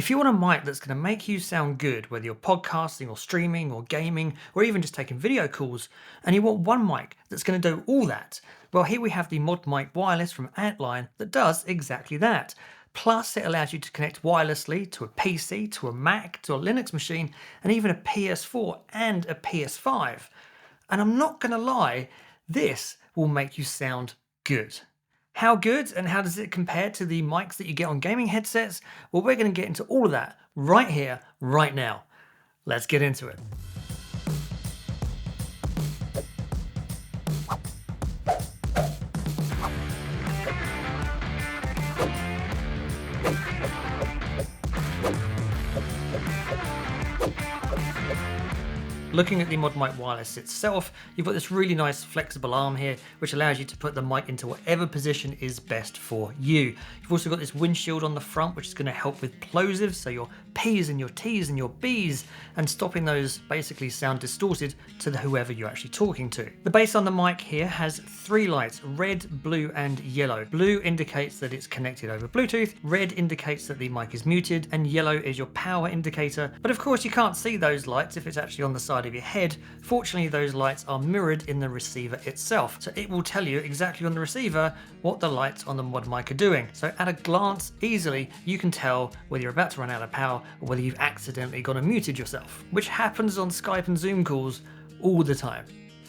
If you want a mic that's going to make you sound good, whether you're podcasting or streaming or gaming or even just taking video calls, and you want one mic that's going to do all that, well, here we have the ModMic Wireless from Antlion that does exactly that. Plus, it allows you to connect wirelessly to a PC, to a Mac, to a Linux machine, and even a PS4 and a PS5. And I'm not going to lie, this will make you sound good. How good and how does it compare to the mics that you get on gaming headsets? Well, we're going to get into all of that right here, right now. Let's get into it. Looking at the ModMic Wireless itself, you've got this really nice flexible arm here, which allows you to put the mic into whatever position is best for you. You've also got this windshield on the front, which is going to help with plosives, so your P's and your T's and your B's, and stopping those basically sound distorted to whoever you're actually talking to. The base on the mic here has three lights, red, blue, and yellow. Blue indicates that it's connected over Bluetooth, red indicates that the mic is muted, and yellow is your power indicator. But of course you can't see those lights if it's actually on the side of your head. Fortunately, those lights are mirrored in the receiver itself, so it will tell you exactly on the receiver what the lights on the ModMic are doing. So at a glance, easily, you can tell whether you're about to run out of power or whether you've accidentally gone and muted yourself, which happens on Skype and Zoom calls all the time.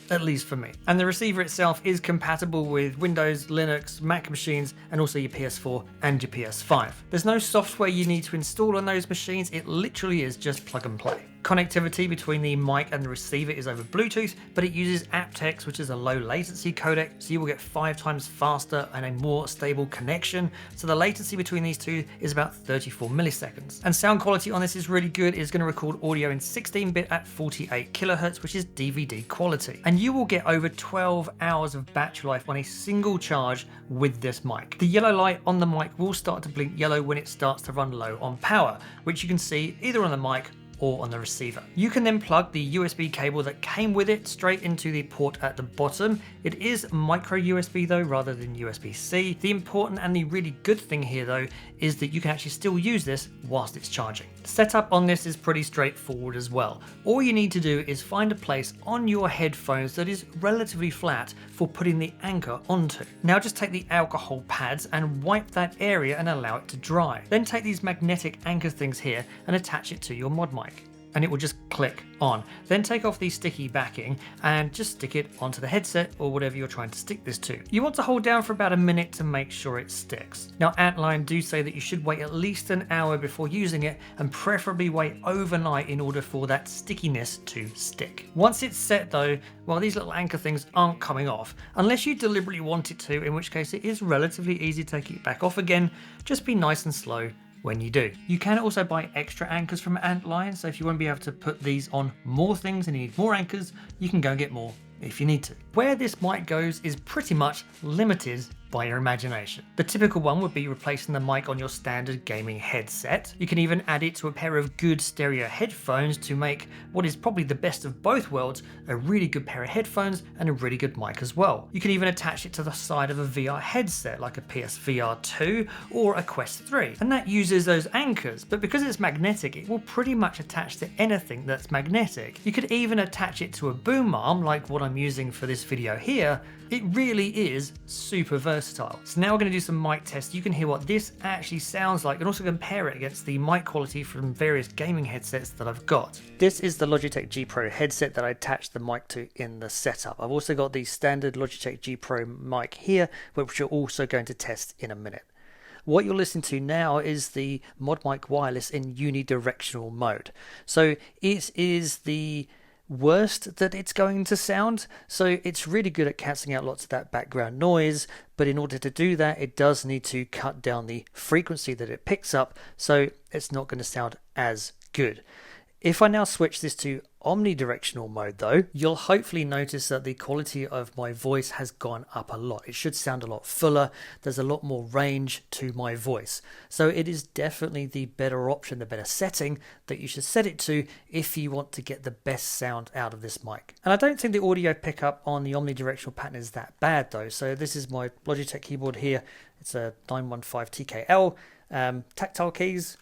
At least for me. And the receiver itself is compatible with Windows, Linux, Mac machines, and also your PS4 and your PS5. There's no software you need to install on those machines, it literally is just plug and play. Connectivity between the mic and the receiver is over Bluetooth, but it uses aptX, which is a low latency codec, so you will get 5 times faster and a more stable connection. So the latency between these two is about 34 milliseconds. And sound quality on this is really good. It's going to record audio in 16-bit at 48 kilohertz, which is DVD quality. And you will get over 12 hours of battery life on a single charge with this mic. The yellow light on the mic will start to blink yellow when it starts to run low on power, which you can see either on the mic or on the receiver. You can then plug the USB cable that came with it straight into the port at the bottom. It is micro USB though, rather than USB-C. The important and the really good thing here though is that you can actually still use this whilst it's charging. The setup on this is pretty straightforward as well. All you need to do is find a place on your headphones that is relatively flat for putting the anchor onto. Now just take the alcohol pads and wipe that area and allow it to dry. Then take these magnetic anchor things here and attach it to your ModMic, and it will just click on. Then take off the sticky backing and just stick it onto the headset or whatever you're trying to stick this to. You want to hold down for about a minute to make sure it sticks. Now Antlion do say that you should wait at least an hour before using it, and preferably wait overnight in order for that stickiness to stick. Once it's set though, well, these little anchor things aren't coming off, unless you deliberately want it to, in which case it is relatively easy to take it back off again. Just be nice and slow when you do. You can also buy extra anchors from Antlion, so if you want to be able to put these on more things and you need more anchors, you can go and get more if you need to. Where this mic goes is pretty much limited by your imagination. The typical one would be replacing the mic on your standard gaming headset. You can even add it to a pair of good stereo headphones to make what is probably the best of both worlds, a really good pair of headphones and a really good mic as well. You can even attach it to the side of a VR headset like a PSVR 2 or a Quest 3, and that uses those anchors, but because it's magnetic it will pretty much attach to anything that's magnetic. You could even attach it to a boom arm like what I'm using for this video here. It really is super versatile. So now we're going to do some mic tests. You can hear what this actually sounds like and also compare it against the mic quality from various gaming headsets that I've got. This is the Logitech G Pro headset that I attached the mic to in the setup. I've also got the standard Logitech G Pro mic here, which we're also going to test in a minute. What you're listening to now is the ModMic Wireless in unidirectional mode. So it is the worst that it's going to sound, so it's really good at cancelling out lots of that background noise, but in order to do that it does need to cut down the frequency that it picks up, so it's not going to sound as good. If I now switch this to omnidirectional mode though, you'll hopefully notice that the quality of my voice has gone up a lot. It should sound a lot fuller, there's a lot more range to my voice. So it is definitely the better option, the better setting that you should set it to if you want to get the best sound out of this mic. And I don't think the audio pickup on the omnidirectional pattern is that bad though. So this is my Logitech keyboard here, it's a 915 TKL, tactile keys.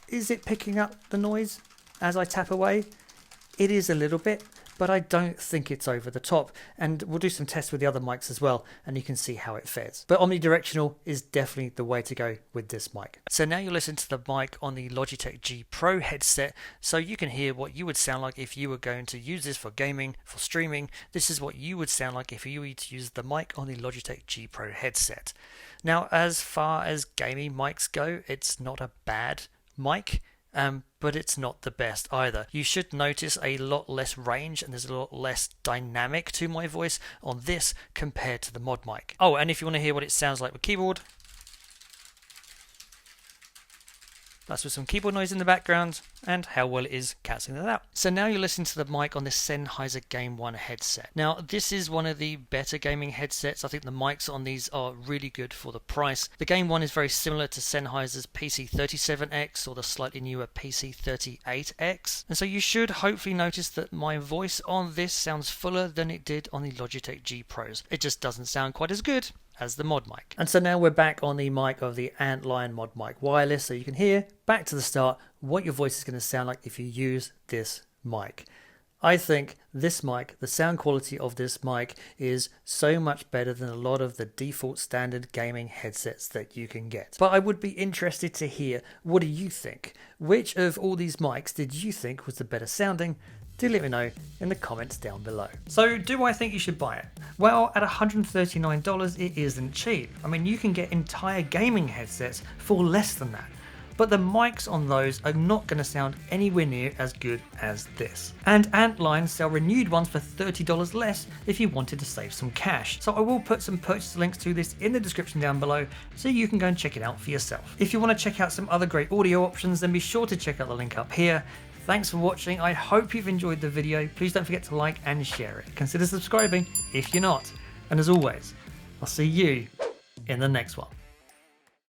is it picking up the noise as I tap away? It is a little bit, but I don't think it's over the top. And we'll do some tests with the other mics as well, and you can see how it fares. But omnidirectional is definitely the way to go with this mic. So now you listen to the mic on the Logitech G Pro headset, so you can hear what you would sound like if you were going to use this for gaming, for streaming. This is what you would sound like if you were to use the mic on the Logitech G Pro headset. Now, as far as gaming mics go, it's not a bad mic. But it's not the best either. You should notice a lot less range and there's a lot less dynamic to my voice on this compared to the mod mic. Oh, and if you want to hear what it sounds like with keyboard, that's with some keyboard noise in the background and how well it is cancelling that out. So now you're listening to the mic on the Sennheiser Game 1 headset. Now this is one of the better gaming headsets. I think the mics on these are really good for the price. The Game 1 is very similar to Sennheiser's PC37X or the slightly newer PC38X. And so you should hopefully notice that my voice on this sounds fuller than it did on the Logitech G Pros. It just doesn't sound quite as good as the mod mic. And so now we're back on the mic of the Antlion Mod Mic Wireless, so you can hear, back to the start, what your voice is going to sound like if you use this mic. I think this mic, the sound quality of this mic is so much better than a lot of the default standard gaming headsets that you can get. But I would be interested to hear, what do you think? Which of all these mics did you think was the better sounding? Do let me know in the comments down below. So do I think you should buy it? Well, at $139 it isn't cheap. I mean, you can get entire gaming headsets for less than that. But the mics on those are not going to sound anywhere near as good as this. And Antlion sell renewed ones for $30 less if you wanted to save some cash. So I will put some purchase links to this in the description down below so you can go and check it out for yourself. If you want to check out some other great audio options, then be sure to check out the link up here. Thanks for watching. I hope you've enjoyed the video. Please don't forget to like and share it. Consider subscribing if you're not. And as always, I'll see you in the next one.